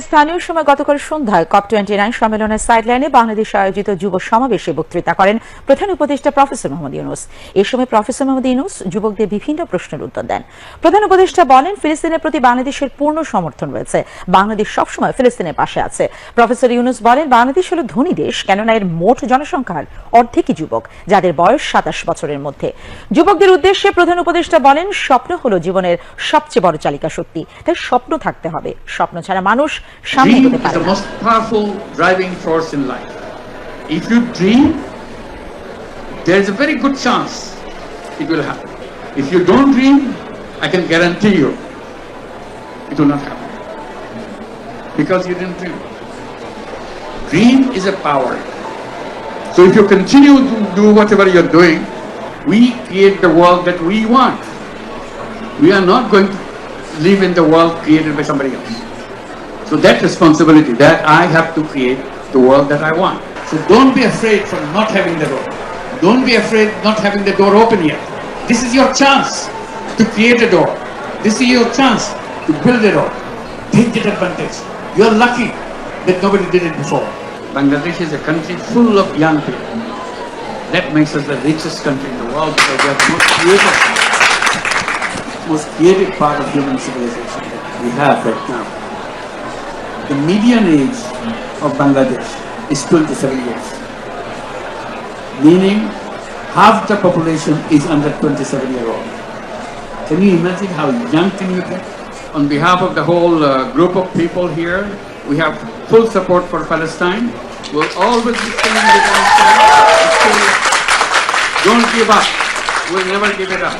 স্থানীয় সময় গতকাল সন্ধ্যায় COP29 সম্মেলনের সাইডলাইনে বাংলাদেশ আয়োজিত যুব সমাবেশে বক্তৃতা করেন প্রধান উপদেষ্টা প্রফেসর মোহাম্মদ ইউনূস। এ সময় প্রফেসর মোহাম্মদ ইউনূস যুবকদের বিভিন্ন প্রশ্নের উত্তর দেন। প্রধান উপদেষ্টা বলেন, ফিলিস্তিনের প্রতি বাংলাদেশের পূর্ণ সমর্থন রয়েছে, বাংলাদেশ সবসময় ফিলিস্তিনের পাশে আছে। প্রফেসর ইউনূস বলেন, বাংলাদেশ হলো ধনী দেশ, কেননা এর মোট জনসংখ্যার অর্ধেকই যুবক, যাদের বয়স 27 বছরের মধ্যে। যুবকদের উদ্দেশ্যে প্রধান উপদেষ্টা বলেন, স্বপ্ন হলো জীবনের সবচেয়ে বড় চালিকা শক্তি, তাই স্বপ্ন থাকতে হবে। স্বপ্ন ছাড়া মানুষ সামনে এগোতে পারে না। Dream is the most powerful driving force in life. If you dream, there is a very good chance it will happen. If you don't dream, I can guarantee you it will not happen, because you didn't dream. Dream is a power. So if you continue to do whatever you're doing, we create the world that we want. We are not going to live in the world created by somebody else. So that responsibility, that I have to create the world that I want. So don't be afraid from not having the door. Don't be afraid not having the door open yet. This is your chance to create a door. This is your chance to build a door. Take that advantage. You're lucky that nobody did it before. Bangladesh is a country full of young people. That makes us the richest country in the world, because we are the most creative part of human civilization that we have right now. The median age of Bangladesh is 27 years, meaning half the population is under 27-year-old. Can you imagine how young can you get? On behalf of the whole group of people here, we have full support for Palestine. We'll always be standing with Palestine. Don't give up. We'll never give it up.